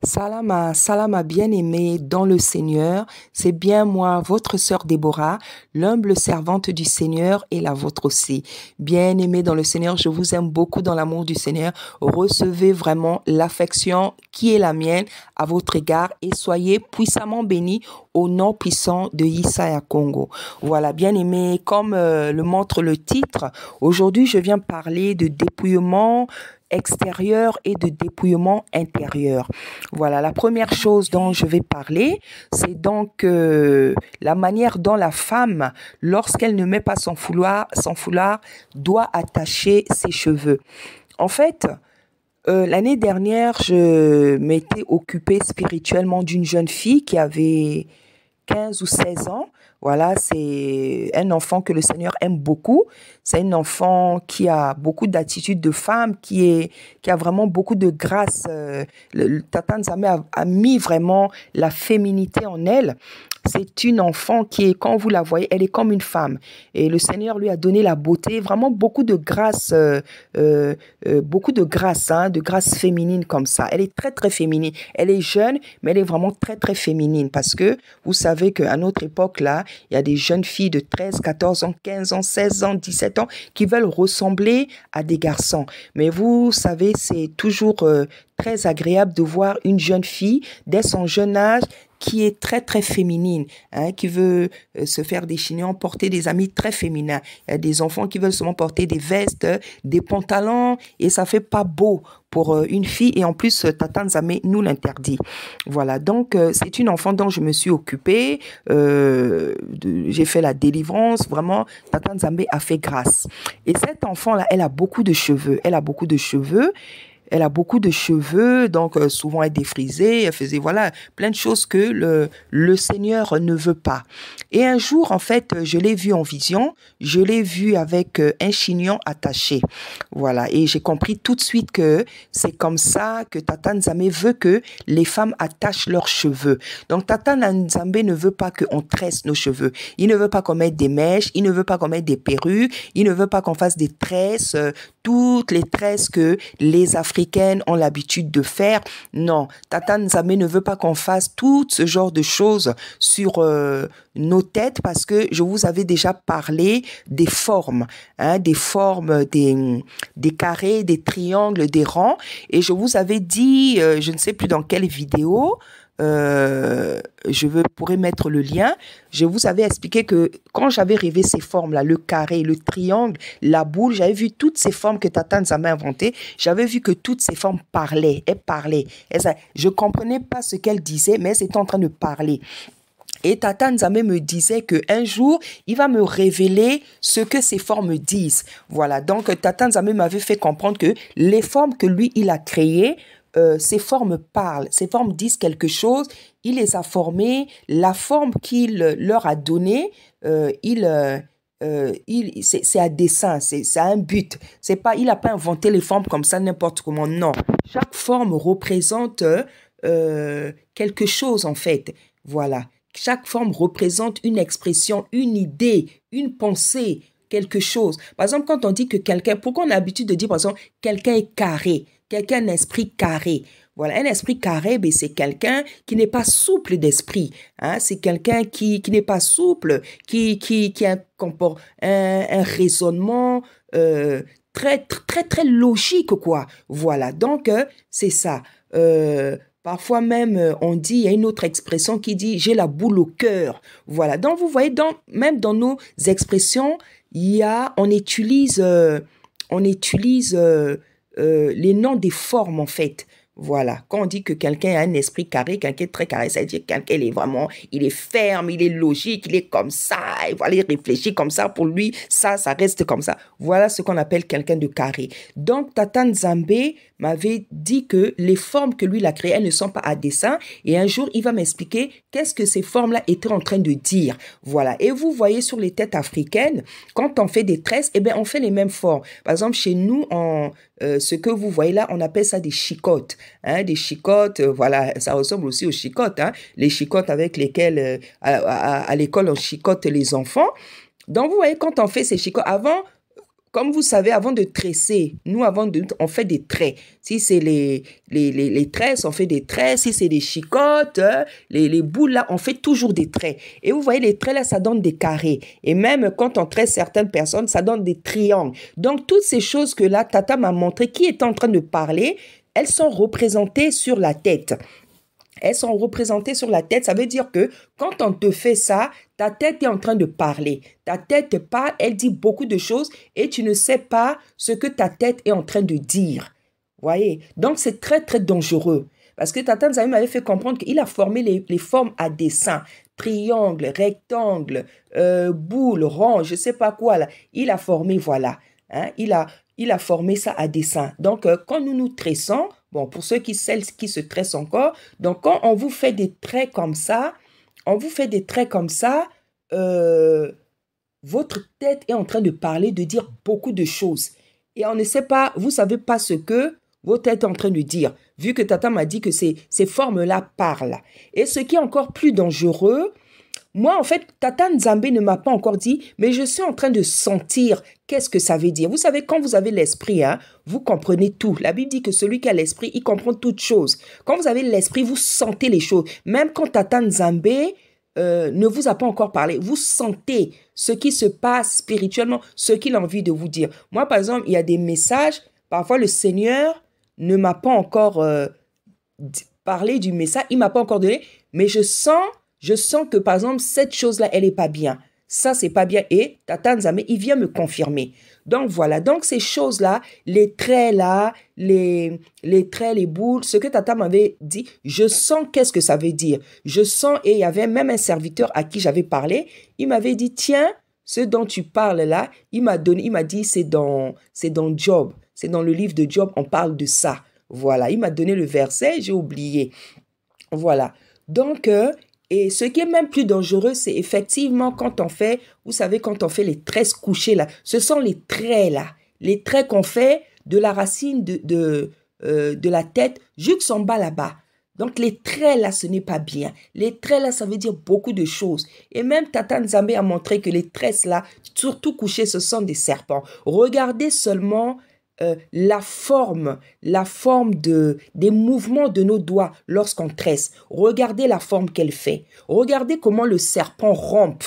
Salama, Salama bien-aimé dans le Seigneur, c'est bien moi, votre sœur Déborah, l'humble servante du Seigneur et la vôtre aussi. Bien-aimé dans le Seigneur, je vous aime beaucoup dans l'amour du Seigneur. Recevez vraiment l'affection qui est la mienne à votre égard et soyez puissamment bénis au nom puissant de Yesaya Congo. Voilà, bien-aimé, comme le montre le titre, aujourd'hui je viens parler de dépouillement extérieur et de dépouillement intérieur. Voilà, la première chose dont je vais parler, c'est donc la manière dont la femme, lorsqu'elle ne met pas son foulard, doit attacher ses cheveux. En fait, l'année dernière, je m'étais occupée spirituellement d'une jeune fille qui avait 15 ou 16 ans. Voilà, c'est un enfant que le Seigneur aime beaucoup. C'est un enfant qui a beaucoup d'attitude de femme, qui a vraiment beaucoup de grâce. Tata Nzambe a mis vraiment la féminité en elle. C'est une enfant qui est, quand vous la voyez, elle est comme une femme. Et le Seigneur lui a donné la beauté, vraiment beaucoup de grâce, de grâce féminine comme ça. Elle est très, très féminine. Elle est jeune, mais elle est vraiment très, très féminine parce que vous savez qu'à notre époque, là, il y a des jeunes filles de 13, 14 ans, 15 ans, 16 ans, 17 ans qui veulent ressembler à des garçons. Mais vous savez, c'est toujours très agréable de voir une jeune fille dès son jeune âge qui est très, très féminine, qui veut se faire des chignons, porter des habits très féminins. Il y a des enfants qui veulent seulement porter des vestes, des pantalons, et ça fait pas beau pour une fille. Et en plus, Tata Nzambe nous l'interdit. Voilà, donc c'est une enfant dont je me suis occupée. J'ai fait la délivrance. Vraiment, Tata Nzambe a fait grâce. Et cette enfant-là, elle a beaucoup de cheveux. Elle a beaucoup de cheveux. Elle a beaucoup de cheveux, donc souvent elle défrisait, elle faisait voilà plein de choses que le Seigneur ne veut pas. Et un jour, en fait, je l'ai vue en vision, je l'ai vue avec un chignon attaché. Voilà, et j'ai compris tout de suite que c'est comme ça que Tata Nzambe veut que les femmes attachent leurs cheveux. Donc Tata Nzambe ne veut pas qu'on tresse nos cheveux. Il ne veut pas qu'on mette des mèches, il ne veut pas qu'on mette des perruques, il ne veut pas qu'on fasse des tresses, toutes les tresses que les Africaines ont l'habitude de faire. Non, Tata Nzambe ne veut pas qu'on fasse tout ce genre de choses sur nos têtes parce que je vous avais déjà parlé des formes, des formes, des carrés, des triangles, des ronds. Et je vous avais dit, je ne sais plus dans quelle vidéo, pourrais mettre le lien. Je vous avais expliqué que quand j'avais rêvé ces formes-là, le carré, le triangle, la boule, j'avais vu toutes ces formes que Tata Nzambe a inventées. J'avais vu que toutes ces formes parlaient. Elles parlaient. Je comprenais pas ce qu'elles disaient, mais elles étaient en train de parler. Et Tata Nzambe me disait qu'un jour, il va me révéler ce que ces formes disent. Voilà, donc Tata Nzambe m'avait fait comprendre que les formes que lui, il a créées, ces formes parlent, ces formes disent quelque chose, il les a formées, la forme qu'il leur a donnée, c'est à dessein, c'est à un but. C'est pas, il n'a pas inventé les formes comme ça n'importe comment, non. Chaque forme représente quelque chose en fait, voilà. Chaque forme représente une expression, une idée, une pensée, quelque chose. Par exemple, quand on dit que quelqu'un, pourquoi on a l'habitude de dire, par exemple, quelqu'un est carré, quelqu'un a un esprit carré. Voilà, un esprit carré, ben, c'est quelqu'un qui n'est pas souple d'esprit. C'est quelqu'un qui n'est pas souple, qui a un raisonnement très, très, très logique, quoi. Voilà, donc c'est ça. Parfois même, on dit, il y a une autre expression qui dit « j'ai la boule au cœur ». Voilà, donc vous voyez, même dans nos expressions, on utilise les noms des formes en fait. Voilà, quand on dit que quelqu'un a un esprit carré, quelqu'un est très carré, ça veut dire que quelqu'un il est ferme, il est logique, il est comme ça, et voilà, il réfléchit comme ça, pour lui, ça reste comme ça. Voilà ce qu'on appelle quelqu'un de carré. Donc, Tata Nzambe m'avait dit que les formes que lui, il a créées, elles ne sont pas à dessein, et un jour, il va m'expliquer qu'est-ce que ces formes-là étaient en train de dire. Voilà, et vous voyez sur les têtes africaines, quand on fait des tresses, eh bien, on fait les mêmes formes. Par exemple, chez nous, ce que vous voyez là, on appelle ça des chicottes. Des chicottes, voilà, ça ressemble aussi aux chicottes, les chicottes avec lesquelles à l'école on chicote les enfants. Donc vous voyez, quand on fait ces chicottes, avant, comme vous savez, avant de tresser, nous, on fait des traits. Si c'est les tresses, on fait des traits. Si c'est des chicottes, les boules, là, on fait toujours des traits. Et vous voyez, les traits, là, ça donne des carrés. Et même quand on tresse certaines personnes, ça donne des triangles. Donc, toutes ces choses que là, Tata m'a montré, qui est en train de parler, elles sont représentées sur la tête. Elles sont représentées sur la tête. Ça veut dire que quand on te fait ça, ta tête est en train de parler. Ta tête parle, elle dit beaucoup de choses et tu ne sais pas ce que ta tête est en train de dire. Voyez? Donc, c'est très, très dangereux. Parce que Tata Nzambe m'avait fait comprendre qu'il a formé les formes à dessin. Triangle, rectangle, boule, rond, je ne sais pas quoi. Là. Il a formé, voilà. Hein? Il a formé ça à dessin. Donc, quand nous nous tressons, bon, pour celles qui se tressent encore, donc quand on vous fait des traits comme ça, votre tête est en train de parler, de dire beaucoup de choses. Et on ne sait pas, vous ne savez pas ce que votre tête est en train de dire, vu que Tata m'a dit que ces formes-là parlent. Et ce qui est encore plus dangereux, moi, en fait, Tata Nzambe ne m'a pas encore dit, mais je suis en train de sentir qu'est-ce que ça veut dire. Vous savez, quand vous avez l'esprit, hein, vous comprenez tout. La Bible dit que celui qui a l'esprit, il comprend toutes choses. Quand vous avez l'esprit, vous sentez les choses. Même quand Tata Nzambe ne vous a pas encore parlé, vous sentez ce qui se passe spirituellement, ce qu'il a envie de vous dire. Moi, par exemple, il y a des messages, parfois le Seigneur ne m'a pas encore parlé du message, il ne m'a pas encore donné, mais je sens que, par exemple, cette chose-là, elle n'est pas bien. Ça, c'est pas bien. Et Tata Nzambe, il vient me confirmer. Donc, voilà. Donc, ces choses-là, les traits là, les traits, les boules, ce que Tata m'avait dit, je sens qu'est-ce que ça veut dire. Je sens, et il y avait même un serviteur à qui j'avais parlé, il m'avait dit, tiens, ce dont tu parles là, il m'a dit, c'est dans Job. C'est dans le livre de Job, on parle de ça. Voilà. Il m'a donné le verset, j'ai oublié. Voilà. Donc, et ce qui est même plus dangereux, c'est effectivement quand on fait, vous savez, quand on fait les tresses couchées là, ce sont les traits là, les traits qu'on fait de la racine de la tête jusqu'en bas là-bas. Donc les traits là, ce n'est pas bien. Les traits là, ça veut dire beaucoup de choses. Et même Tata Nzambe a montré que les tresses là, surtout couchées, ce sont des serpents. Regardez seulement la forme des mouvements de nos doigts lorsqu'on tresse. Regardez la forme qu'elle fait. Regardez comment le serpent rampe.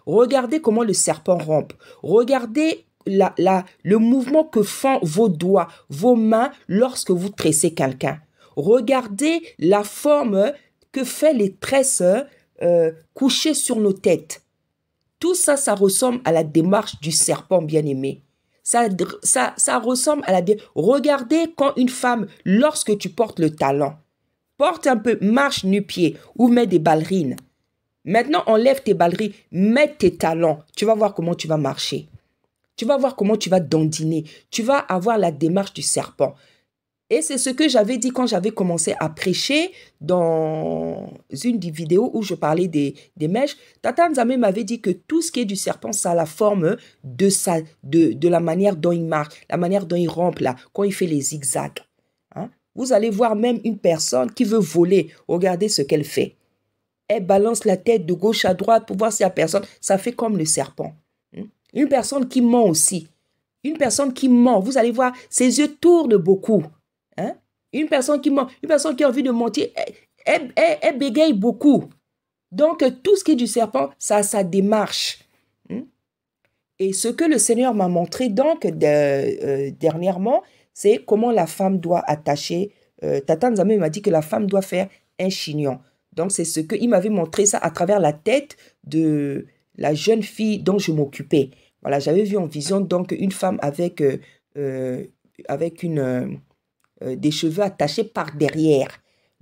Regardez comment le serpent rampe. Regardez le mouvement que font vos doigts, vos mains lorsque vous tressez quelqu'un. Regardez la forme que fait les tresses couchées sur nos têtes. Tout ça, ça ressemble à la démarche du serpent bien-aimé. Ça ressemble à la... Regardez quand une femme, lorsque tu portes le talon, porte un peu, marche nu-pied ou mets des ballerines. Maintenant, enlève tes ballerines, mets tes talons. Tu vas voir comment tu vas marcher. Tu vas voir comment tu vas dandiner. Tu vas avoir la démarche du serpent. Et c'est ce que j'avais dit quand j'avais commencé à prêcher dans une des vidéos où je parlais des mèches. Tata Nzambe m'avait dit que tout ce qui est du serpent, ça a la forme de la manière dont il marche, la manière dont il rampe là, quand il fait les zigzags. Hein? Vous allez voir même une personne qui veut voler. Regardez ce qu'elle fait. Elle balance la tête de gauche à droite pour voir si la personne, ça fait comme le serpent. Une personne qui ment aussi. Une personne qui ment, vous allez voir, ses yeux tournent beaucoup. Hein? Une personne qui ment, une personne qui a envie de mentir, elle bégaye beaucoup. Donc, tout ce qui est du serpent, ça a sa démarche. Et ce que le Seigneur m'a montré donc dernièrement, c'est comment la femme doit attacher. Tata Nzambe m'a dit que la femme doit faire un chignon. Donc, c'est ce qu'il m'avait montré ça à travers la tête de la jeune fille dont je m'occupais. Voilà, j'avais vu en vision donc une femme avec des cheveux attachés par derrière.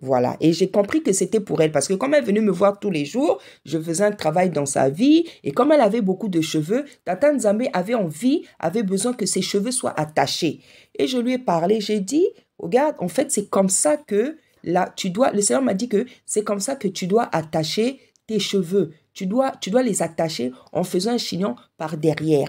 Voilà. Et j'ai compris que c'était pour elle. Parce que comme elle venait me voir tous les jours, je faisais un travail dans sa vie. Et comme elle avait beaucoup de cheveux, Tata Nzambe avait besoin que ses cheveux soient attachés. Et je lui ai parlé, j'ai dit, regarde, en fait, c'est comme ça que le Seigneur m'a dit que c'est comme ça que tu dois attacher tes cheveux. Tu dois les attacher en faisant un chignon par derrière.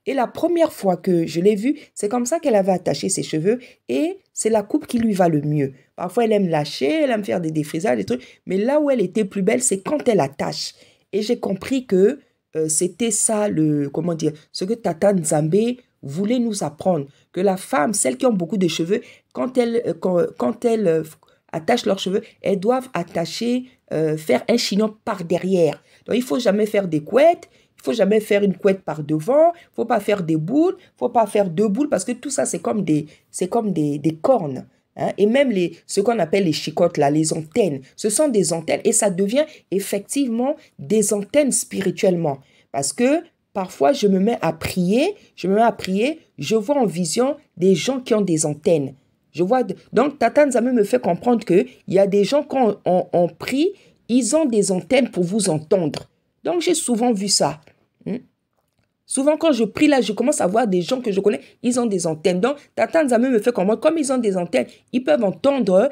Et la première fois que je l'ai vue, c'est comme ça qu'elle avait attaché ses cheveux et c'est la coupe qui lui va le mieux. Parfois, elle aime lâcher, elle aime faire des défrisages, des trucs. Mais là où elle était plus belle, c'est quand elle attache. Et j'ai compris que c'était ça, ce que Tata Nzambe voulait nous apprendre que la femme, celles qui ont beaucoup de cheveux, quand elles attachent leurs cheveux, elles doivent faire un chignon par derrière. Donc, il ne faut jamais faire des couettes. Il ne faut jamais faire une couette par devant. Il ne faut pas faire des boules. Il ne faut pas faire deux boules parce que tout ça, c'est comme des cornes. Hein. Et même ce qu'on appelle les chicottes, là, les antennes, ce sont des antennes et ça devient effectivement des antennes spirituellement. Parce que parfois, je me mets à prier, je vois en vision des gens qui ont des antennes. Donc, Tata Nzambe me fait comprendre qu'il y a des gens, quand on prie, ils ont des antennes pour vous entendre. Donc, j'ai souvent vu ça. Souvent, quand je prie là, je commence à voir des gens que je connais, ils ont des antennes. Donc, Tata Nzambe me fait comprendre, comme ils ont des antennes, ils peuvent entendre.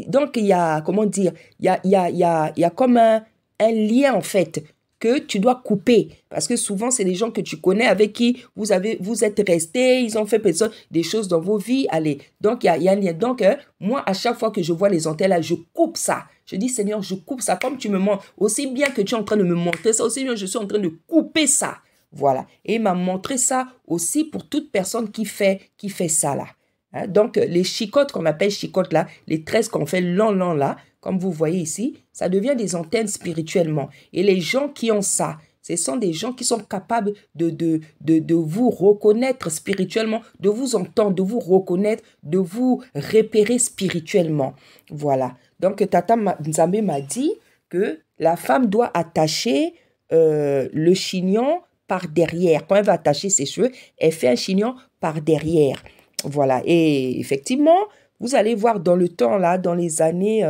Donc, il y a, comment dire, il y a comme un lien, en fait, que tu dois couper. Parce que souvent, c'est des gens que tu connais, avec qui vous êtes restés, ils ont fait des choses dans vos vies. Allez, donc, il y a un lien. Donc, moi, à chaque fois que je vois les antennes là, je coupe ça. Je dis, Seigneur, je coupe ça. Comme tu me montres, aussi bien que tu es en train de me montrer ça, aussi bien je suis en train de couper ça. Voilà. Et il m'a montré ça aussi pour toute personne qui fait ça là. Hein? Donc, les chicottes qu'on appelle chicottes là, les tresses qu'on fait long là, comme vous voyez ici, ça devient des antennes spirituellement. Et les gens qui ont ça, ce sont des gens qui sont capables de vous reconnaître spirituellement, de vous entendre, de vous reconnaître, de vous repérer spirituellement. Voilà. Donc, Tata Nzambe m'a dit que la femme doit attacher le chignon par derrière. Quand elle va attacher ses cheveux, elle fait un chignon par derrière. Voilà. Et effectivement, vous allez voir dans le temps, là, dans les années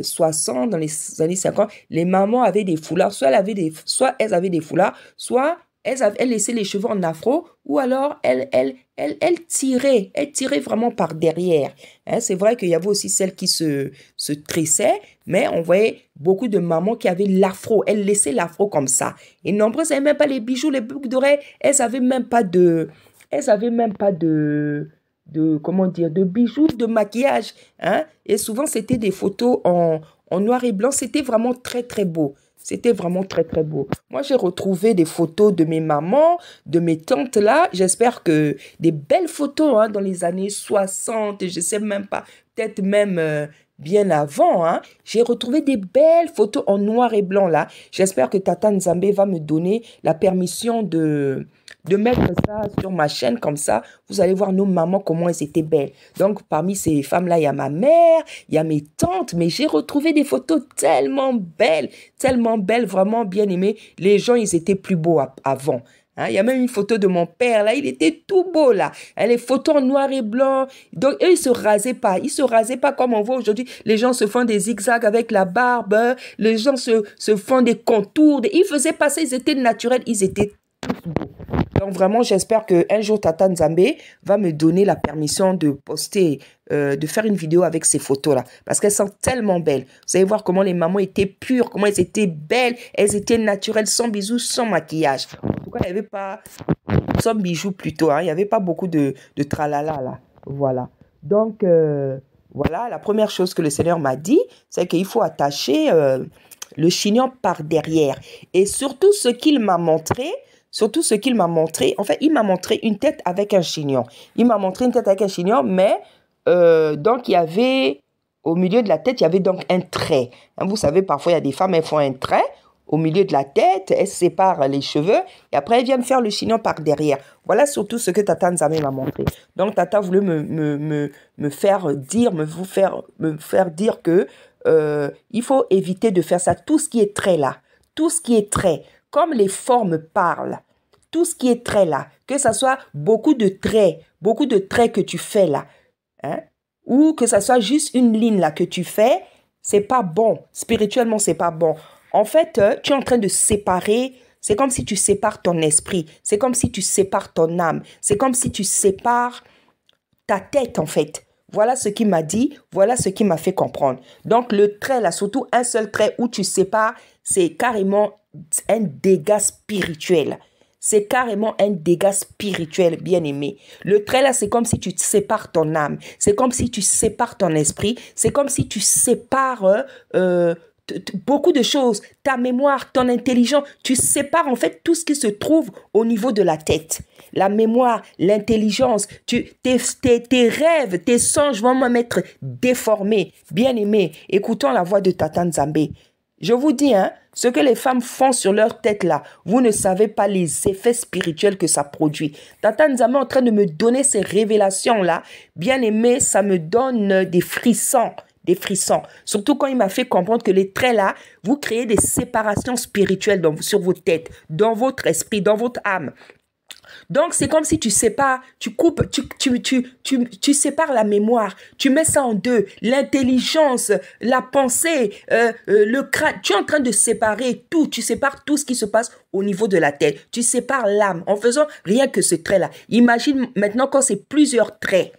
60, dans les années 50, les mamans avaient des foulards. Soit elles avaient des foulards, soit elles laissaient les cheveux en afro, ou alors elles tiraient vraiment par derrière. Hein, c'est vrai qu'il y avait aussi celles qui se tressaient, mais on voyait beaucoup de mamans qui avaient l'afro. Elles laissaient l'afro comme ça. Et nombreuses n'avaient même pas les bijoux, les boucles d'oreilles. Elles n'avaient même pas comment dire, de bijoux, de maquillage. Hein? Et souvent, c'était des photos en noir et blanc. C'était vraiment très, très beau. C'était vraiment très, très beau. Moi, j'ai retrouvé des photos de mes mamans, de mes tantes là. J'espère que des belles photos hein, dans les années 60, je ne sais même pas, peut-être même bien avant. Hein. J'ai retrouvé des belles photos en noir et blanc là. J'espère que Tata Nzambe va me donner la permission de mettre ça sur ma chaîne comme ça. Vous allez voir nos mamans, comment elles étaient belles. Donc, parmi ces femmes-là, il y a ma mère, il y a mes tantes, mais j'ai retrouvé des photos tellement belles, vraiment bien aimées. Les gens, ils étaient plus beaux avant. Hein, il y a même une photo de mon père, là, il était tout beau, là. Hein, les photos en noir et blanc. Donc, eux, ils se rasaient pas. Ils se rasaient pas comme on voit aujourd'hui. Les gens se font des zigzags avec la barbe. Les gens se font des contours. Ils faisaient pas ça, ils étaient naturels. Ils étaient tous beaux. Donc, vraiment, j'espère qu'un jour, Tata Nzambe va me donner la permission de poster, de faire une vidéo avec ces photos-là. Parce qu'elles sont tellement belles. Vous allez voir comment les mamans étaient pures, comment elles étaient belles. Elles étaient naturelles, sans bisous, sans maquillage. En tout cas, il n'y avait pas... Sans bijoux plutôt. Hein, il n'y avait pas beaucoup de tralala, là. Voilà. Donc, voilà, la première chose que le Seigneur m'a dit, c'est qu'il faut attacher le chignon par derrière. Et surtout, ce qu'il m'a montré... en fait, il m'a montré une tête avec un chignon. Il m'a montré une tête avec un chignon, mais donc il y avait, au milieu de la tête, il y avait donc un trait. Hein, vous savez, parfois, il y a des femmes, elles font un trait au milieu de la tête, elles séparent les cheveux, et après, elles viennent faire le chignon par derrière. Voilà surtout ce que Tata Nzambe m'a montré. Donc, Tata voulait me faire dire que il faut éviter de faire ça. Tout ce qui est trait là, tout ce qui est trait, comme les formes parlent, tout ce qui est trait là, que ça soit beaucoup de traits que tu fais là, hein, ou que ça soit juste une ligne là que tu fais, c'est pas bon. Spirituellement, c'est pas bon. En fait, tu es en train de séparer, c'est comme si tu sépares ton esprit, c'est comme si tu sépares ton âme, c'est comme si tu sépares ta tête en fait. Voilà ce qu'il m'a dit, voilà ce qui m'a fait comprendre. Donc le trait là, surtout un seul trait où tu sépares, c'est carrément un dégât spirituel. C'est carrément un dégât spirituel, bien aimé. Le trait là, c'est comme si tu sépares ton âme. C'est comme si tu sépares ton esprit. C'est comme si tu sépares beaucoup de choses, ta mémoire, ton intelligence, tu sépares en fait tout ce qui se trouve au niveau de la tête. La mémoire, l'intelligence, tes rêves, tes songes vont même être déformés. Bien-aimés, écoutons la voix de Tata Nzambe. Je vous dis, ce que les femmes font sur leur tête là, vous ne savez pas les effets spirituels que ça produit. Tata Nzambe est en train de me donner ces révélations là. Bien-aimé, ça me donne des frissons. Des frissons. Surtout quand il m'a fait comprendre que les traits là, vous créez des séparations spirituelles sur vos têtes, dans votre esprit, dans votre âme. Donc, c'est comme si tu sépares, tu coupes, tu sépares la mémoire, tu mets ça en deux, l'intelligence, la pensée, le crâne. Tu es en train de séparer tout, tu sépares tout ce qui se passe au niveau de la tête. Tu sépares l'âme en faisant rien que ce trait-là. Imagine maintenant quand c'est plusieurs traits.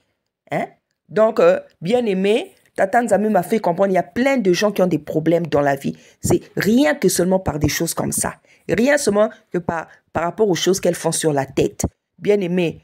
Donc, bien aimé, Tata Nzambe m'a fait comprendre, il y a plein de gens qui ont des problèmes dans la vie. C'est rien que seulement par des choses comme ça. Rien seulement que par rapport aux choses qu'elles font sur la tête. Bien aimé,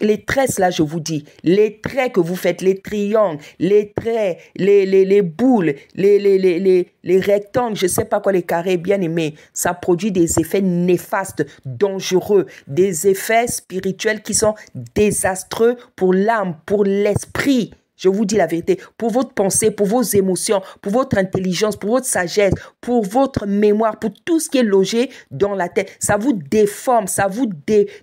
les tresses là, je vous dis, les traits que vous faites, les triangles, les traits, les boules, les rectangles, je ne sais pas quoi, les carrés, bien aimé, ça produit des effets néfastes, dangereux, des effets spirituels qui sont désastreux pour l'âme, pour l'esprit. Je vous dis la vérité, pour votre pensée, pour vos émotions, pour votre intelligence, pour votre sagesse, pour votre mémoire, pour tout ce qui est logé dans la tête. Ça vous déforme, ça vous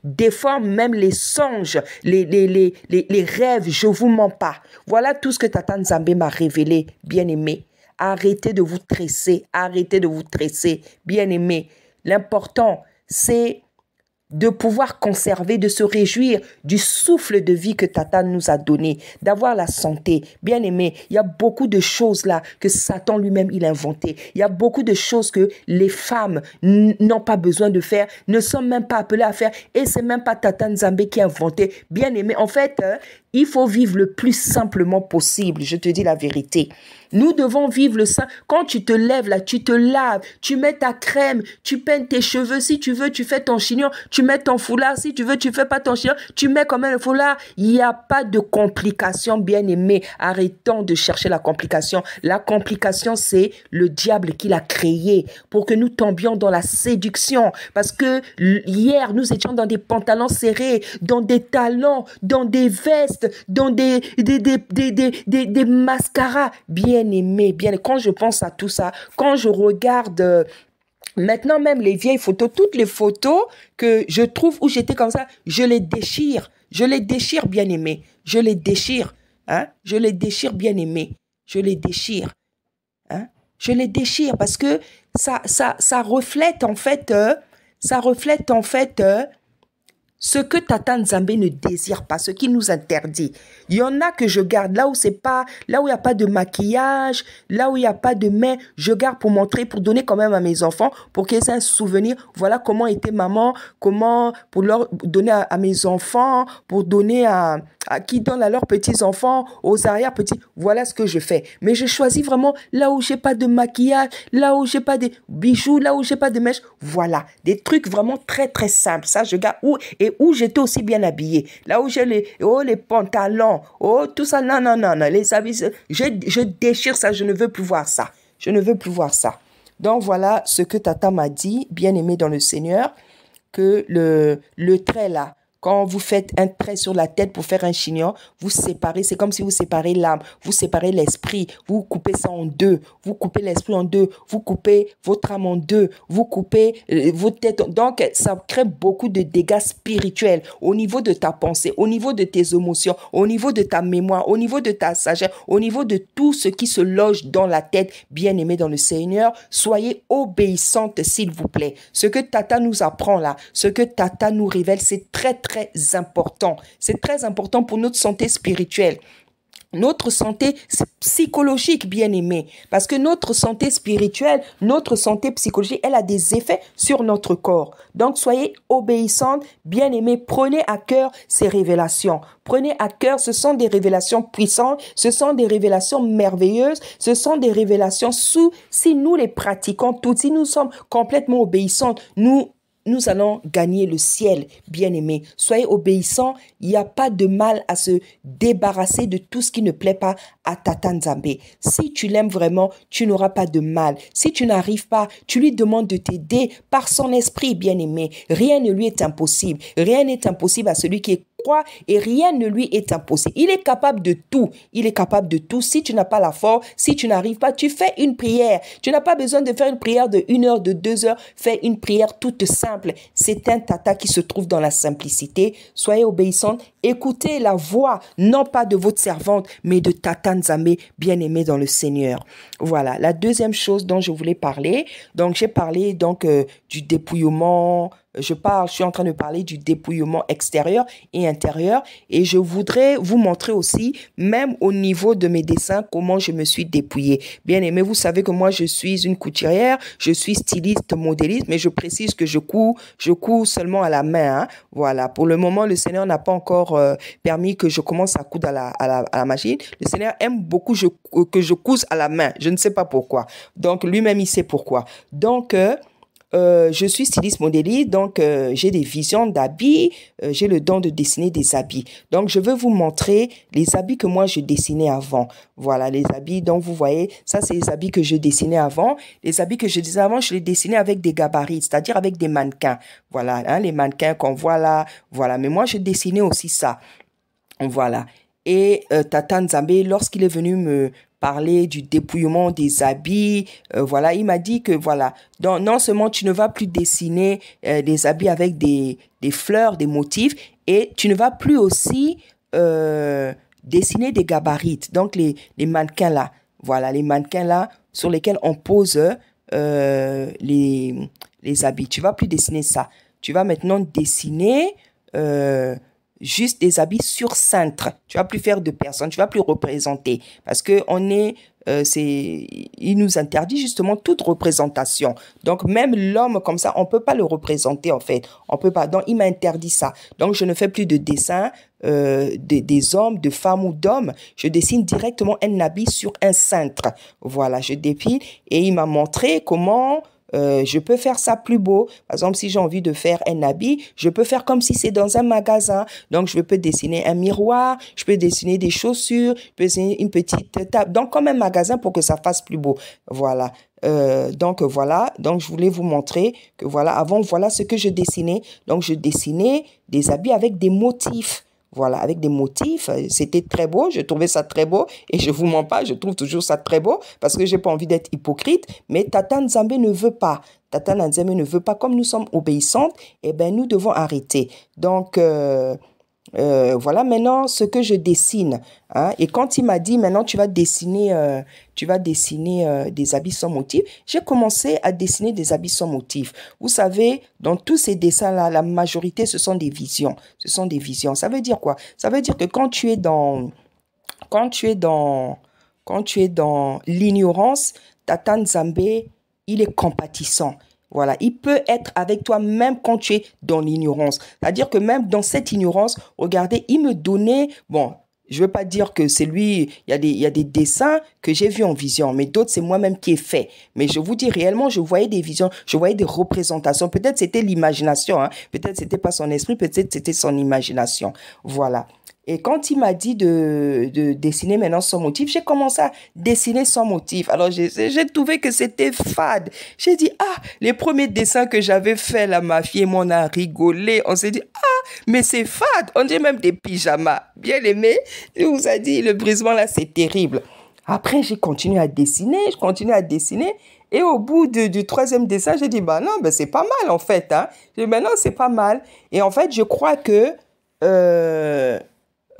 déforme même les songes, les rêves, je ne vous mens pas. Voilà tout ce que Tata Nzambe m'a révélé, bien-aimé. Arrêtez de vous tresser, bien-aimé. L'important, c'est de pouvoir conserver, de se réjouir du souffle de vie que Tata nous a donné, d'avoir la santé. Bien aimé, il y a beaucoup de choses là que Satan lui-même il a inventé. Il y a beaucoup de choses que les femmes n'ont pas besoin de faire, ne sont même pas appelées à faire, et c'est même pas Tata Nzambe qui a inventé. Bien aimé, en fait, il faut vivre le plus simplement possible, je te dis la vérité. Nous devons vivre le saint. Quand tu te lèves là, tu te laves, tu mets ta crème, tu peignes tes cheveux. Si tu veux, tu fais ton chignon, tu mets ton foulard. Si tu veux, tu fais pas ton chignon, tu mets quand même le foulard. Il n'y a pas de complication, bien aimé. Arrêtons de chercher la complication. La complication, c'est le diable qui l'a créé pour que nous tombions dans la séduction. Parce que hier, nous étions dans des pantalons serrés, dans des talons, dans des vestes, dans des mascaras. Bien aimé, bien. Quand je pense à tout ça, quand je regarde maintenant même les vieilles photos, toutes les photos que je trouve où j'étais comme ça, je les déchire, bien aimé, je les déchire, je les déchire, bien aimé, je les déchire, je les déchire parce que ça reflète en fait, ce que Tata Nzambe ne désire pas, ce qui nous interdit. Il y en a que je garde là où c'est pas, là où il n'y a pas de maquillage, là où il n'y a pas de main, je garde pour montrer, pour donner quand même à mes enfants, pour qu'ils aient un souvenir. Voilà comment était maman, comment, pour leur donner à mes enfants, pour donner à qui donne à leurs petits-enfants, aux arrière-petits. Voilà ce que je fais. Mais je choisis vraiment là où j'ai pas de maquillage, là où j'ai pas de bijoux, là où j'ai pas de mèches. Voilà. Des trucs vraiment très, très simples. Ça, je garde où j'étais aussi bien habillée. Là où j'ai les pantalons, tout ça. Non. Les habits, je déchire ça. Je ne veux plus voir ça. Donc, voilà ce que Tata m'a dit, bien aimé dans le Seigneur, que le trait là, quand vous faites un trait sur la tête pour faire un chignon, vous séparez, c'est comme si vous séparez l'âme, vous séparez l'esprit, vous coupez ça en deux, vous coupez l'esprit en deux, vous coupez votre âme en deux, vous coupez votre tête. Donc, ça crée beaucoup de dégâts spirituels au niveau de ta pensée, au niveau de tes émotions, au niveau de ta mémoire, au niveau de ta sagesse, au niveau de tout ce qui se loge dans la tête. Bien-aimés dans le Seigneur, soyez obéissantes, s'il vous plaît. Ce que Tata nous apprend là, ce que Tata nous révèle, c'est très important. C'est très important pour notre santé spirituelle. Notre santé psychologique, bien aimé. Parce que notre santé spirituelle, notre santé psychologique, elle a des effets sur notre corps. Donc, soyez obéissantes, bien aimés. Prenez à cœur ces révélations. Prenez à cœur, ce sont des révélations puissantes, ce sont des révélations merveilleuses, ce sont des révélations si nous les pratiquons toutes, si nous sommes complètement obéissantes, nous nous allons gagner le ciel, bien-aimés. Soyez obéissants. Il n'y a pas de mal à se débarrasser de tout ce qui ne plaît pas à Tata Nzambe. Si tu l'aimes vraiment, tu n'auras pas de mal. Si tu n'arrives pas, tu lui demandes de t'aider par son esprit, bien-aimé. Rien ne lui est impossible. Rien n'est impossible à celui qui croit et rien ne lui est impossible. Il est capable de tout. Il est capable de tout. Si tu n'as pas la force, si tu n'arrives pas, tu fais une prière. Tu n'as pas besoin de faire une prière de 1 heure, de 2 heures. Fais une prière toute simple. C'est un tata qui se trouve dans la simplicité. Soyez obéissantes. Écoutez la voix, non pas de votre servante, mais de Tata Nzambe, bien-aimée dans le Seigneur. Voilà. La deuxième chose dont je voulais parler. Donc, j'ai parlé du dépouillement. Je suis en train de parler du dépouillement extérieur et intérieur et je voudrais vous montrer aussi, même au niveau de mes dessins, comment je me suis dépouillée. Bien aimé, vous savez que moi, je suis une couturière, je suis styliste, modéliste, mais je précise que je couds seulement à la main. Hein. Voilà, pour le moment, le Seigneur n'a pas encore permis que je commence à coudre à la machine. Le Seigneur aime beaucoup que je couse à la main, je ne sais pas pourquoi. Donc, lui-même, il sait pourquoi. Donc, je suis styliste modéliste, donc j'ai des visions d'habits, j'ai le don de dessiner des habits. Donc, je veux vous montrer les habits que moi, je dessinais avant. Voilà, les habits dont vous voyez, ça, c'est les habits que je dessinais avant. Les habits que je dessinais avant, je les dessinais avec des gabarits, c'est-à-dire avec des mannequins. Voilà, hein, les mannequins qu'on voit là, voilà. Mais moi, je dessinais aussi ça. Voilà. Et Tata Nzambe, lorsqu'il est venu me parler du dépouillement des habits, voilà, il m'a dit que voilà, non seulement tu ne vas plus dessiner des habits avec des fleurs, des motifs, et tu ne vas plus aussi dessiner des gabarits, donc les mannequins là, voilà, les mannequins là sur lesquels on pose les habits. Tu vas plus dessiner ça. Tu vas maintenant dessiner juste des habits sur cintre. Tu vas plus faire de personnes, tu vas plus représenter. Parce que il nous interdit justement toute représentation. Donc, même l'homme comme ça, on peut pas le représenter en fait. On peut pas. Donc, il m'a interdit ça. Donc, je ne fais plus de dessin des hommes, de femmes ou d'hommes. Je dessine directement un habit sur un cintre. Voilà, je dépile. Et il m'a montré comment je peux faire ça plus beau. Par exemple, si j'ai envie de faire un habit, je peux faire comme si c'est dans un magasin. Donc, je peux dessiner un miroir, je peux dessiner des chaussures, je peux dessiner une petite table. Donc, comme un magasin pour que ça fasse plus beau. Voilà. Voilà. Donc, je voulais vous montrer que voilà, avant, voilà ce que je dessinais. Donc, je dessinais des habits avec des motifs. Voilà, avec des motifs, c'était très beau, je trouvais ça très beau et je vous mens pas, je trouve toujours ça très beau parce que j'ai pas envie d'être hypocrite, mais Tata Nzambe ne veut pas. Tata Nzambe ne veut pas, comme nous sommes obéissantes, eh ben nous devons arrêter. Donc, voilà maintenant ce que je dessine. Hein. Et quand il m'a dit, maintenant tu vas dessiner des habits sans motif, j'ai commencé à dessiner des habits sans motif. Vous savez, dans tous ces dessins-là, la majorité, ce sont des visions. Ce sont des visions. Ça veut dire quoi? Ça veut dire que quand tu es dans l'ignorance, Tata Nzambe, il est compatissant. Voilà, il peut être avec toi même quand tu es dans l'ignorance. C'est-à-dire que même dans cette ignorance, regardez, il me donnait, bon, je veux pas dire que c'est lui, il y a des dessins que j'ai vus en vision, mais d'autres, c'est moi-même qui ai fait. Mais je vous dis réellement, je voyais des visions, je voyais des représentations. Peut-être c'était l'imagination, hein. Peut-être c'était pas son esprit, peut-être c'était son imagination. Voilà. Et quand il m'a dit de dessiner maintenant sans motif, j'ai commencé à dessiner sans motif. Alors, j'ai trouvé que c'était fade. J'ai dit, les premiers dessins que j'avais faits, là, ma fille et moi, on a rigolé. On s'est dit, mais c'est fade. On dit même des pyjamas. Bien aimé. Je vous ai dit, le brisement, là, c'est terrible. Après, j'ai continué à dessiner, Et au bout du troisième dessin, j'ai dit, non, c'est pas mal, en fait. Hein. J'ai dit, non, c'est pas mal. Et en fait, je crois que...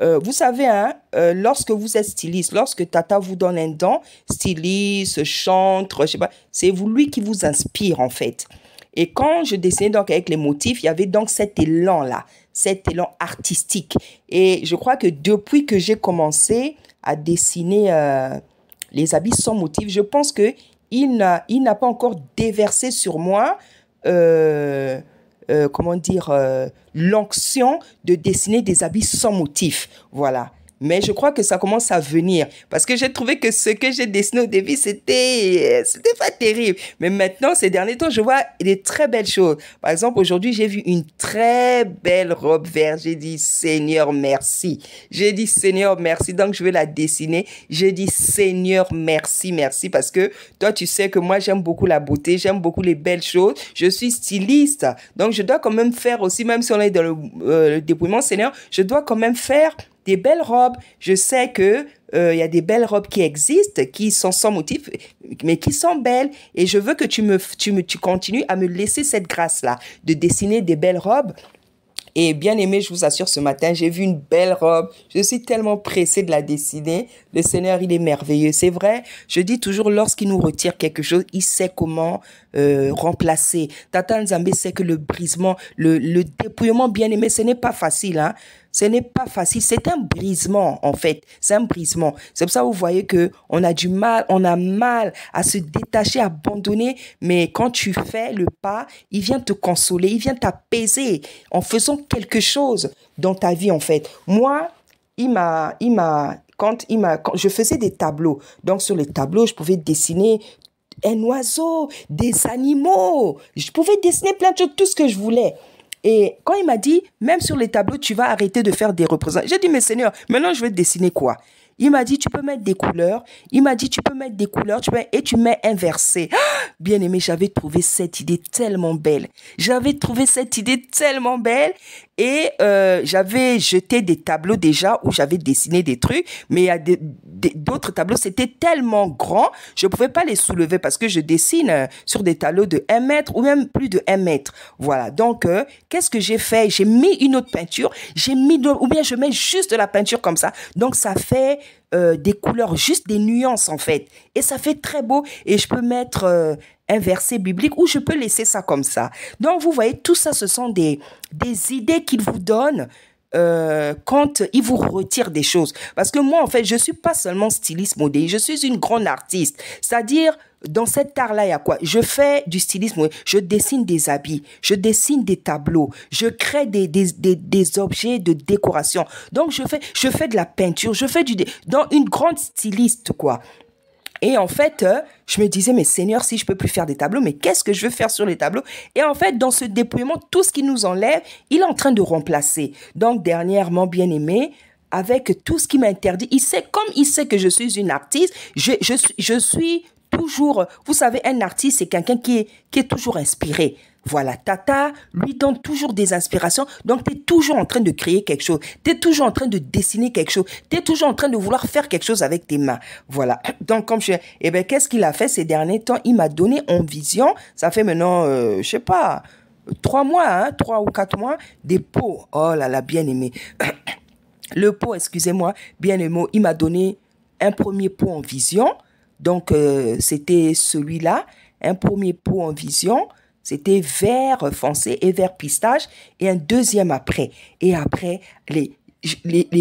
vous savez, hein, lorsque vous êtes styliste, lorsque Tata vous donne un don, styliste, chantre, je sais pas, c'est lui qui vous inspire en fait. Et quand je dessinais donc avec les motifs, il y avait donc cet élan-là, cet élan artistique. Et je crois que depuis que j'ai commencé à dessiner les habits sans motif, je pense que il n'a pas encore déversé sur moi l'onction de dessiner des habits sans motif. Voilà. Mais je crois que ça commence à venir. Parce que j'ai trouvé que ce que j'ai dessiné au début, c'était pas terrible. Mais maintenant, ces derniers temps, je vois des très belles choses. Par exemple, aujourd'hui, j'ai vu une très belle robe verte. J'ai dit, Seigneur, merci. J'ai dit, Seigneur, merci. Donc, je vais la dessiner. J'ai dit, Seigneur, merci, merci. Parce que toi, tu sais que moi, j'aime beaucoup la beauté. J'aime beaucoup les belles choses. Je suis styliste. Donc, je dois quand même faire aussi, même si on est dans le dépouillement, Seigneur, je dois quand même faire des belles robes. Je sais que y a des belles robes qui existent, qui sont sans motif, mais qui sont belles. Et je veux que tu continues à me laisser cette grâce-là, de dessiner des belles robes. Et bien aimé, je vous assure, ce matin, j'ai vu une belle robe. Je suis tellement pressée de la dessiner. Le Seigneur, il est merveilleux. C'est vrai, je dis toujours, lorsqu'il nous retire quelque chose, il sait comment remplacer. Tata Nzambe sait que le brisement, le dépouillement, bien aimé, ce n'est pas facile, hein. Ce n'est pas facile, c'est un brisement en fait, c'est un brisement. C'est pour ça que vous voyez que on a du mal, on a mal à se détacher, à abandonner, mais quand tu fais le pas, il vient te consoler, il vient t'apaiser en faisant quelque chose dans ta vie en fait. Moi, quand je faisais des tableaux, donc sur les tableaux, je pouvais dessiner un oiseau, des animaux, je pouvais dessiner plein de choses, tout ce que je voulais. Et quand il m'a dit, même sur les tableaux, tu vas arrêter de faire des représentations. J'ai dit, mais Seigneur, maintenant je vais dessiner quoi? Il m'a dit, tu peux mettre des couleurs. Il m'a dit, tu peux mettre des couleurs et tu mets inversé. Ah, bien aimé, j'avais trouvé cette idée tellement belle. J'avais trouvé cette idée tellement belle et j'avais jeté des tableaux déjà où j'avais dessiné des trucs, mais il y a d'autres tableaux, c'était tellement grand, je ne pouvais pas les soulever parce que je dessine sur des tableaux de 1 mètre ou même plus de 1 mètre. Voilà, donc qu'est-ce que j'ai fait? J'ai mis une autre peinture, ou bien je mets juste de la peinture comme ça. Donc ça fait des couleurs, juste des nuances en fait. Et ça fait très beau et je peux mettre un verset biblique ou je peux laisser ça comme ça. Donc vous voyez, tout ça, ce sont des idées qu'il vous donne quand il vous retire des choses. Parce que moi, en fait, je suis pas seulement styliste modéliste, je suis une grande artiste. C'est-à-dire, dans cet art-là, il y a quoi? Je fais du stylisme, je dessine des habits, je dessine des tableaux, je crée des objets de décoration. Donc, je fais de la peinture, dans une grande styliste, quoi. Et en fait, je me disais, mais Seigneur, si je peux plus faire des tableaux, mais qu'est-ce que je veux faire sur les tableaux? Et en fait, dans ce dépouillement, tout ce qui nous enlève, il est en train de remplacer. Donc, dernièrement, bien aimé, avec tout ce qui m'interdit, comme il sait que je suis une artiste, je suis toujours, vous savez, un artiste, c'est quelqu'un qui est toujours inspiré. Voilà, Tata lui donne toujours des inspirations. Donc, tu es toujours en train de créer quelque chose. Tu es toujours en train de dessiner quelque chose. Tu es toujours en train de vouloir faire quelque chose avec tes mains. Voilà. Donc, qu'est-ce qu'il a fait ces derniers temps? Il m'a donné en vision, ça fait maintenant, je sais pas, 3 mois, hein, 3 ou 4 mois, des pots. Oh là là, bien aimé. Le pot, excusez-moi, bien aimé, il m'a donné un premier pot en vision. Donc, c'était celui-là, un premier pot en vision. C'était vert foncé et vert pistache et un deuxième après. Et après, les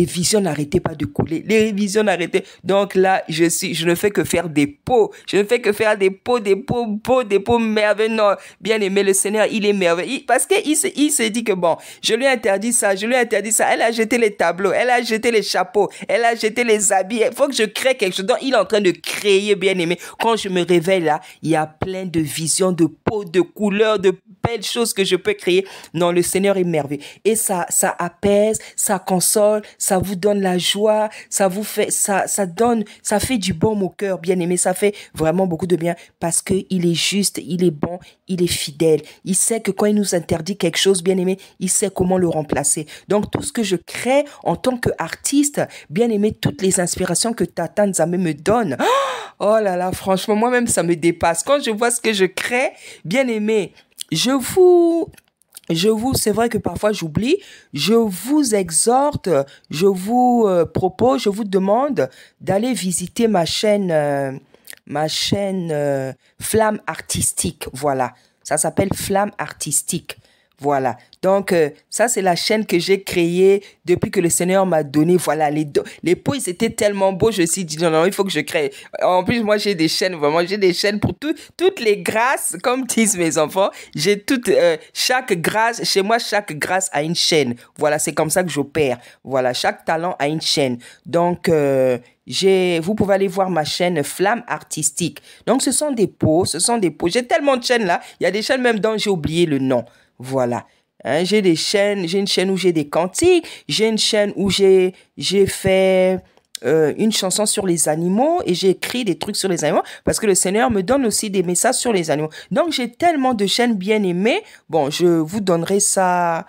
visions n'arrêtaient pas de couler. Les visions n'arrêtaient. Donc là, je ne fais que faire des pots. Je ne fais que faire des pots merveilleux. Non, bien aimé, le Seigneur, il est merveilleux. Parce qu'il s'est dit que bon, je lui ai interdit ça. Elle a jeté les tableaux, elle a jeté les chapeaux, elle a jeté les habits. Il faut que je crée quelque chose. Donc, il est en train de créer, bien aimé. Quand je me réveille là, il y a plein de visions, de pots, de couleurs, de belles choses que je peux créer. Non, le Seigneur est merveilleux. Et ça apaise, ça console, ça vous donne la joie, ça fait du baume au cœur, bien aimé. Ça fait vraiment beaucoup de bien parce que il est juste, il est bon, il est fidèle. Il sait que quand il nous interdit quelque chose, bien aimé, il sait comment le remplacer. Donc, tout ce que je crée en tant qu'artiste, bien aimé, toutes les inspirations que Tata Nzambe me donne. Oh là là, franchement, moi-même, ça me dépasse. Quand je vois ce que je crée, bien aimé, c'est vrai que parfois j'oublie, je vous exhorte, je vous propose, je vous demande d'aller visiter ma chaîne Flamme Artistique. Voilà, ça s'appelle Flamme Artistique. Voilà. Donc, ça, c'est la chaîne que j'ai créée depuis que le Seigneur m'a donné. Voilà, les pots, ils étaient tellement beaux. Je me suis dit, non, non, il faut que je crée. En plus, moi, j'ai des chaînes, vraiment, j'ai des chaînes pour toutes les grâces, comme disent mes enfants. J'ai chaque grâce, chez moi, chaque grâce a une chaîne. Voilà, c'est comme ça que j'opère. Voilà, chaque talent a une chaîne. Donc, vous pouvez aller voir ma chaîne Flamme Artistique. Donc, ce sont des pots, ce sont des pots. J'ai tellement de chaînes là. Il y a des chaînes même dont j'ai oublié le nom. Voilà. Hein, j'ai une chaîne où j'ai des cantiques. J'ai une chaîne où j'ai fait une chanson sur les animaux et j'ai écrit des trucs sur les animaux parce que le Seigneur me donne aussi des messages sur les animaux. Donc, j'ai tellement de chaînes bien aimées. Bon, je vous donnerai ça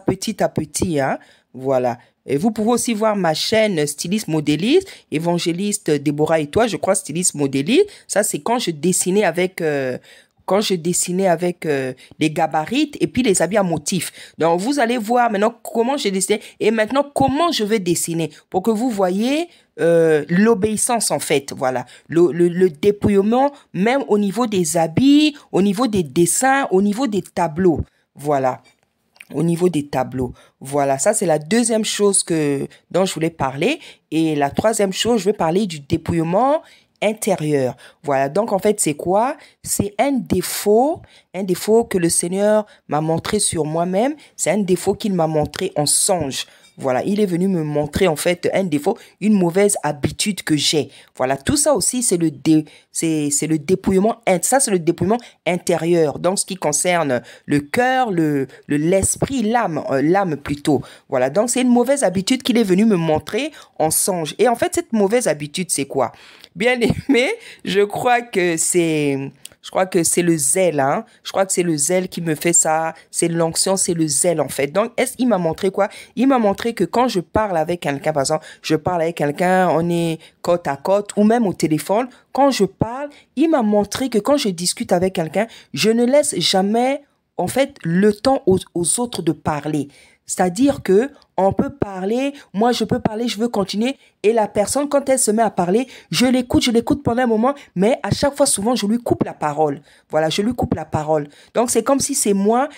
petit à petit, hein. Voilà. Et vous pouvez aussi voir ma chaîne Styliste Modéliste, Évangéliste Déborah et toi, je crois Styliste Modéliste. Ça, c'est quand je dessinais avec les gabarites et puis les habits à motifs. Donc, vous allez voir maintenant comment j'ai dessiné et maintenant comment je vais dessiner pour que vous voyez l'obéissance en fait. Voilà. Le dépouillement, même au niveau des habits, au niveau des dessins, au niveau des tableaux. Voilà. Au niveau des tableaux. Voilà, ça c'est la deuxième chose dont je voulais parler. Et la troisième chose, je vais parler du dépouillement intérieur. Voilà, donc en fait c'est quoi? C'est un défaut que le Seigneur m'a montré sur moi-même. C'est un défaut qu'il m'a montré en songe. Voilà, il est venu me montrer en fait un défaut, une mauvaise habitude que j'ai. Voilà, tout ça aussi c'est le dépouillement, ça c'est le dépouillement intérieur. Donc ce qui concerne le cœur, l'esprit, l'âme plutôt. Voilà, donc c'est une mauvaise habitude qu'il est venu me montrer en songe. Et en fait cette mauvaise habitude c'est quoi? Bien aimé, je crois que c'est le zèle, hein. Je crois que c'est le zèle qui me fait ça. C'est l'onction, c'est le zèle, en fait. Donc, il m'a montré quoi? Il m'a montré que quand je parle avec quelqu'un, par exemple, je parle avec quelqu'un, on est côte à côte, ou même au téléphone, quand je parle, il m'a montré que quand je discute avec quelqu'un, je ne laisse jamais, en fait, le temps aux autres de parler. C'est-à-dire que on peut parler, moi je peux parler, je veux continuer, et la personne, quand elle se met à parler, je l'écoute pendant un moment, mais à chaque fois, souvent, je lui coupe la parole. Voilà, je lui coupe la parole. Donc, c'est comme si c'est moi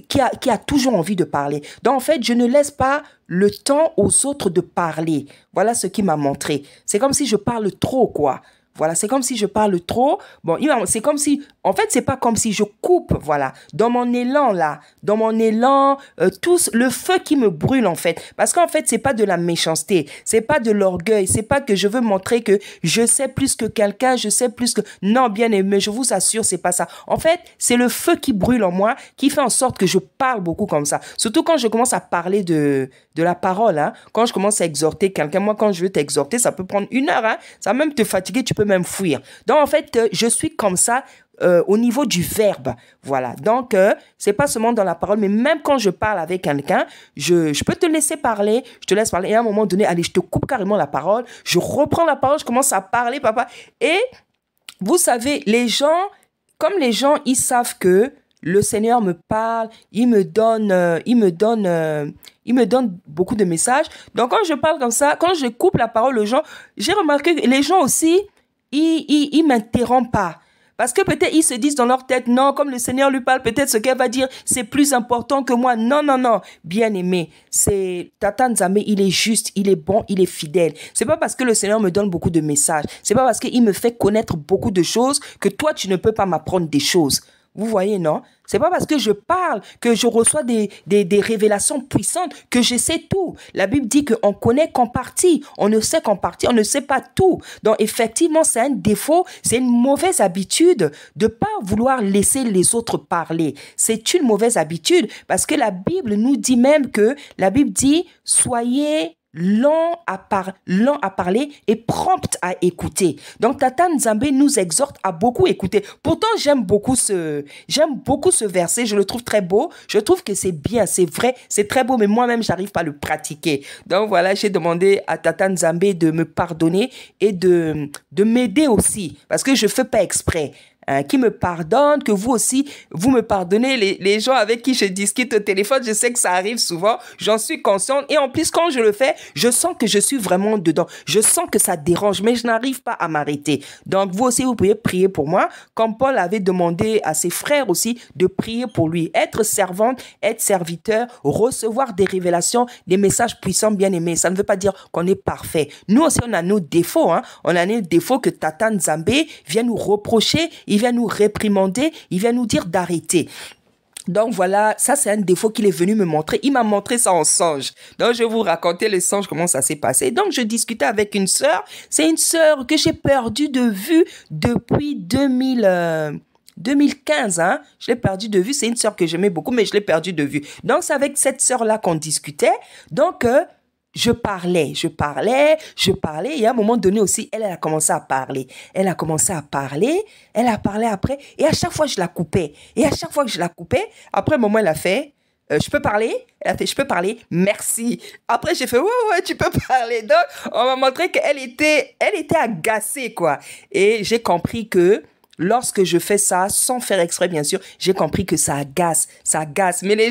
qui a toujours envie de parler. Donc, en fait, je ne laisse pas le temps aux autres de parler. Voilà ce qu'il m'a montré. C'est comme si je parle trop, quoi. Voilà, c'est comme si je parle trop. Bon, c'est comme si, en fait, c'est pas comme si je coupe, voilà. Dans mon élan, là, le feu qui me brûle, en fait. Parce qu'en fait, c'est pas de la méchanceté, c'est pas de l'orgueil, c'est pas que je veux montrer que je sais plus que quelqu'un, je sais plus que... Non, bien aimé, je vous assure, c'est pas ça. En fait, c'est le feu qui brûle en moi qui fait en sorte que je parle beaucoup comme ça. Surtout quand je commence à parler de la parole, hein. Quand je commence à exhorter quelqu'un, moi, quand je veux t'exhorter, ça peut prendre 1 heure, hein. Ça va même te fatiguer, tu peux même fuir. Donc, en fait, je suis comme ça au niveau du verbe. Voilà. Donc, c'est pas seulement dans la parole, mais même quand je parle avec quelqu'un, je peux te laisser parler, je te laisse parler, et à un moment donné, allez, je te coupe carrément la parole, je reprends la parole, je commence à parler, papa. Et vous savez, comme les gens, ils savent que le Seigneur me parle, il me donne beaucoup de messages. Donc, quand je parle comme ça, quand je coupe la parole aux gens, j'ai remarqué que les gens aussi, ils m'interrompent pas. Parce que peut-être ils se disent dans leur tête, non, comme le Seigneur lui parle, peut-être ce qu'elle va dire, c'est plus important que moi. Non, non, non. Bien aimé, Tata Nzambe, il est juste, il est bon, il est fidèle. C'est pas parce que le Seigneur me donne beaucoup de messages, c'est pas parce qu'il me fait connaître beaucoup de choses que toi, tu ne peux pas m'apprendre des choses. Vous voyez, non? C'est pas parce que je parle que je reçois des révélations puissantes que je sais tout. La Bible dit qu'on connaît qu'en partie. On ne sait qu'en partie. On ne sait pas tout. Donc, effectivement, c'est un défaut. C'est une mauvaise habitude de pas vouloir laisser les autres parler. C'est une mauvaise habitude parce que la Bible nous dit même la Bible dit, soyez lent à parler et prompt à écouter. Donc, Tata Nzambe nous exhorte à beaucoup écouter. Pourtant, j'aime beaucoup ce verset. Je le trouve très beau. Je trouve que c'est bien, c'est vrai, c'est très beau, mais moi-même, j'arrive pas à le pratiquer. Donc, voilà, j'ai demandé à Tata Nzambe de me pardonner et de m'aider aussi, parce que je fais pas exprès. hein, qui me pardonne, que vous aussi, vous me pardonnez. Les gens avec qui je discute au téléphone, je sais que ça arrive souvent, j'en suis consciente. Et en plus, quand je le fais, je sens que je suis vraiment dedans. Je sens que ça dérange, mais je n'arrive pas à m'arrêter. Donc, vous aussi, vous pouvez prier pour moi, comme Paul avait demandé à ses frères aussi de prier pour lui. Être servante, être serviteur, recevoir des révélations, des messages puissants, bien-aimés. Ça ne veut pas dire qu'on est parfait. Nous aussi, on a nos défauts. Hein. On a nos défauts que Tata Nzambé vient nous reprocher, il vient nous réprimander, il vient nous dire d'arrêter. Donc voilà, ça c'est un défaut qu'il est venu me montrer. Il m'a montré ça en songe. Donc je vais vous raconter le songe, comment ça s'est passé. Donc je discutais avec une sœur. C'est une sœur que j'ai perdue de vue depuis 2015, hein. Je l'ai perdue de vue. C'est une sœur que j'aimais beaucoup, mais je l'ai perdue de vue. Donc c'est avec cette sœur-là qu'on discutait. Donc je parlais. Et à un moment donné aussi, elle a commencé à parler. Elle a parlé après. Et à chaque fois, je la coupais. Après un moment, elle a fait, je peux parler? Elle a fait, je peux parler? Merci. Après, j'ai fait, ouais, tu peux parler. Donc, on m'a montré qu'elle était agacée, quoi. Et j'ai compris que lorsque je fais ça, sans faire exprès, bien sûr, j'ai compris que ça agace. Mais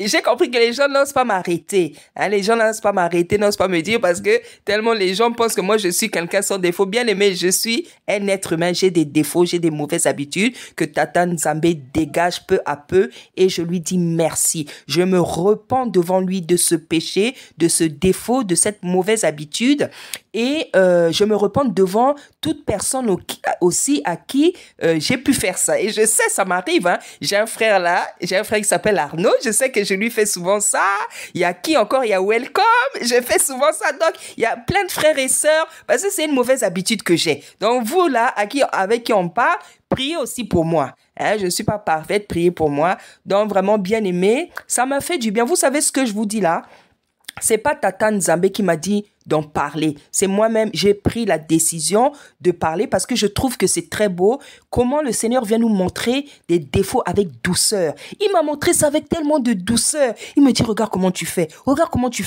j'ai compris que les gens n'osent pas m'arrêter. Hein, les gens n'osent pas m'arrêter, n'osent pas me dire parce que tellement les gens pensent que moi, je suis quelqu'un sans défaut. Bien aimé, je suis un être humain. J'ai des défauts, j'ai des mauvaises habitudes que Tata Nzambé dégage peu à peu et je lui dis merci. Je me repens devant lui de ce péché, de ce défaut, de cette mauvaise habitude et je me repens devant toute personne aussi à qui j'ai pu faire ça. Et je sais, ça m'arrive. Hein. J'ai un frère qui s'appelle Arnaud. Je sais que je lui fais souvent ça. Il y a qui encore? Il y a Welcome. Je fais souvent ça. Donc, il y a plein de frères et sœurs parce que c'est une mauvaise habitude que j'ai. Donc, vous là, avec qui on parle, priez aussi pour moi. Hein, je ne suis pas parfaite, priez pour moi. Donc, vraiment bien aimé. Ça m'a fait du bien. Vous savez ce que je vous dis là? C'est pas Tata Nzambé qui m'a dit d'en parler. C'est moi-même, j'ai pris la décision de parler parce que je trouve que c'est très beau comment le Seigneur vient nous montrer des défauts avec douceur. Il m'a montré ça avec tellement de douceur. Il me dit, regarde comment tu fais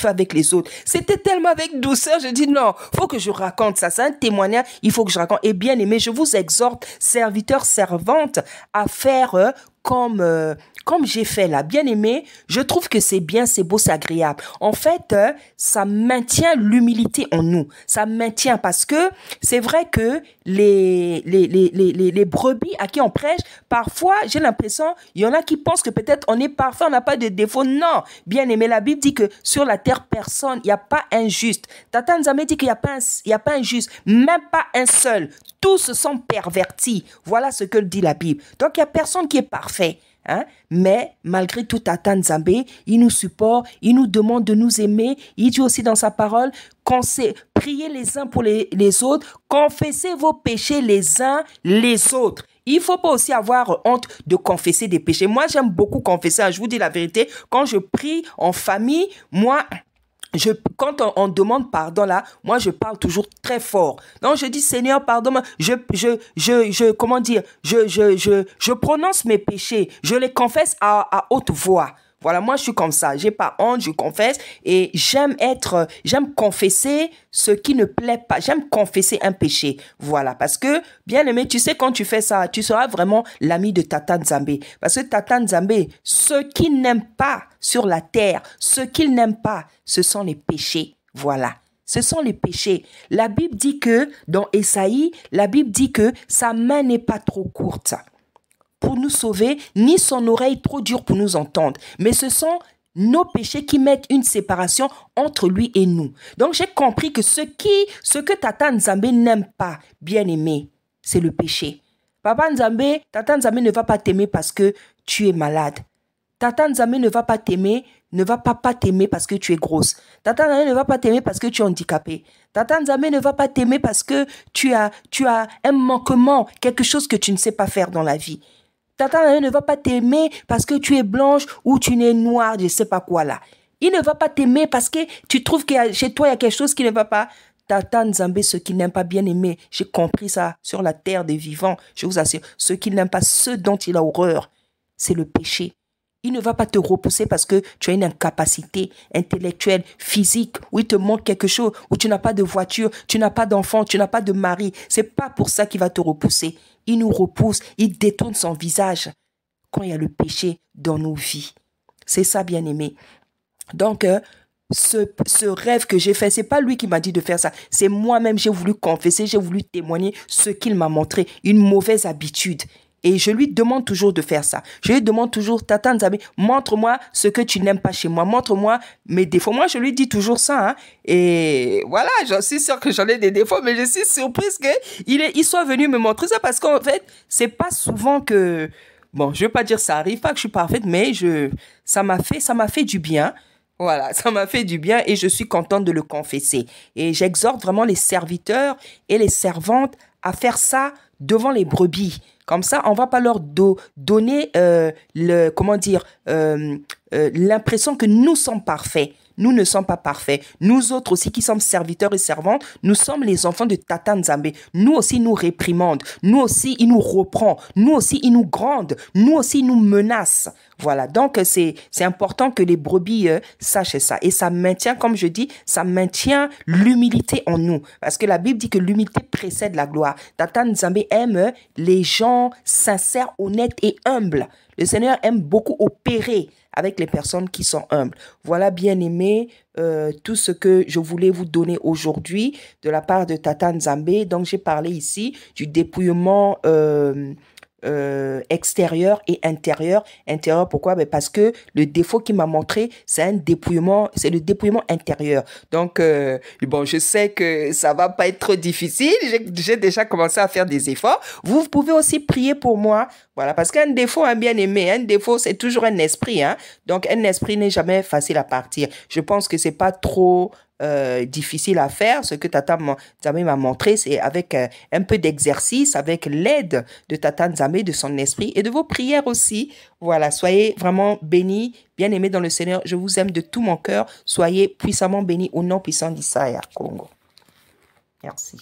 avec les autres. C'était tellement avec douceur. Je dis, non, faut que je raconte ça. C'est un témoignage, il faut que je raconte. Et bien aimé, je vous exhorte, serviteurs, servantes, à faire comme j'ai fait là, bien aimé, je trouve que c'est bien, c'est beau, c'est agréable. En fait, ça maintient l'humilité en nous. Ça maintient parce que c'est vrai que les brebis à qui on prêche, parfois, j'ai l'impression, il y en a qui pensent que peut-être on est parfait, on n'a pas de défaut. Non, bien aimé, la Bible dit que sur la terre, personne, il n'y a pas un juste. Tata Nzambé dit qu'il n'y a pas un juste, même pas un seul. Tous se sont pervertis. Voilà ce que dit la Bible. Donc, il n'y a personne qui est parfait. Hein? Mais malgré tout, Tata Nzambé, il nous supporte, il nous demande de nous aimer. Il dit aussi dans sa parole, priez les uns pour les autres, confessez vos péchés les uns les autres. Il ne faut pas aussi avoir honte de confesser des péchés. Moi, j'aime beaucoup confesser. Hein, je vous dis la vérité, quand je prie en famille, moi... quand on demande pardon là, moi je parle toujours très fort. Donc je dis Seigneur pardonne-moi. Comment dire, je prononce mes péchés, je les confesse à haute voix. Voilà, moi je suis comme ça, j'ai pas honte, je confesse et j'aime confesser ce qui ne plaît pas, j'aime confesser un péché. Voilà, parce que bien aimé, tu sais quand tu fais ça, tu seras vraiment l'ami de Tata Nzambé. Parce que Tata Nzambé, ceux qui n'aiment pas sur la terre, ceux qu'il n'aime pas, ce sont les péchés. Voilà. Ce sont les péchés. La Bible dit que, dans Ésaïe, la Bible dit que sa main n'est pas trop courte pour nous sauver, ni son oreille trop dure pour nous entendre. Mais ce sont nos péchés qui mettent une séparation entre lui et nous. Donc j'ai compris que ce que Tata Nzambé n'aime pas, bien aimé, c'est le péché. Papa Nzambé, Tata Nzambé ne va pas t'aimer parce que tu es malade. Tata Nzambé ne va pas t'aimer, ne va pas t'aimer parce que tu es grosse. Tata Nzambé ne va pas t'aimer parce que tu es handicapé. Tata Nzambé ne va pas t'aimer parce que tu as un manquement, quelque chose que tu ne sais pas faire dans la vie. Tata Nzambé ne va pas t'aimer parce que tu es blanche ou tu es noire, je ne sais pas quoi là. Il ne va pas t'aimer parce que tu trouves que chez toi, il y a quelque chose qui ne va pas. Tata Nzambé, ceux qui n'aiment pas bien aimer, j'ai compris ça sur la terre des vivants, je vous assure. Ceux qui n'aiment pas, ceux dont il a horreur, c'est le péché. Il ne va pas te repousser parce que tu as une incapacité intellectuelle, physique, où il te manque quelque chose, où tu n'as pas de voiture, tu n'as pas d'enfant, tu n'as pas de mari. C'est pas pour ça qu'il va te repousser. Il nous repousse, il détourne son visage quand il y a le péché dans nos vies. C'est ça, bien-aimé. Donc, ce rêve que j'ai fait, c'est pas lui qui m'a dit de faire ça. C'est moi-même, j'ai voulu confesser, j'ai voulu témoigner ce qu'il m'a montré, une mauvaise habitude. Et je lui demande toujours de faire ça. Je lui demande toujours, Tata Nzambe, montre-moi ce que tu n'aimes pas chez moi. Montre-moi mes défauts. Moi, je lui dis toujours ça. Hein. Et voilà, j'en suis sûre que j'en ai des défauts, mais je suis surprise qu'il soit venu me montrer ça parce qu'en fait, c'est pas souvent que... Bon, je veux pas dire ça arrive, pas que je suis parfaite, mais ça m'a fait du bien. Voilà, ça m'a fait du bien et je suis contente de le confesser. Et j'exhorte vraiment les serviteurs et les servantes à faire ça devant les brebis. Comme ça, on va pas leur donner l'impression que nous sommes parfaits. Nous ne sommes pas parfaits. Nous autres aussi qui sommes serviteurs et servantes, nous sommes les enfants de Tata Nzambe. Nous aussi, il nous réprimande. Nous aussi, il nous reprend. Nous aussi, il nous gronde. Nous aussi, il nous menace. Voilà, donc c'est important que les brebis sachent ça. Et ça maintient, comme je dis, ça maintient l'humilité en nous. Parce que la Bible dit que l'humilité précède la gloire. Tata Nzambe aime les gens sincères, honnêtes et humbles. Le Seigneur aime beaucoup opérer avec les personnes qui sont humbles. Voilà, bien-aimés, tout ce que je voulais vous donner aujourd'hui de la part de Tata Nzambe. Donc, j'ai parlé ici du dépouillement extérieur et intérieur. Intérieur, pourquoi? Ben parce que le défaut qu'il m'a montré, c'est le dépouillement intérieur. Donc, bon, je sais que ça va pas être trop difficile. J'ai déjà commencé à faire des efforts. Vous pouvez aussi prier pour moi. Voilà, parce qu'un défaut, un bien-aimé, un défaut, c'est toujours un esprit. Hein? Donc, un esprit n'est jamais facile à partir. Je pense que c'est pas trop difficile à faire. Ce que Tata Nzambe m'a montré, c'est avec un peu d'exercice, avec l'aide de Tata Nzambe, de son esprit et de vos prières aussi. Voilà, soyez vraiment bénis, bien-aimés dans le Seigneur. Je vous aime de tout mon cœur. Soyez puissamment bénis au nom puissant d'Issaïa Congo. Merci.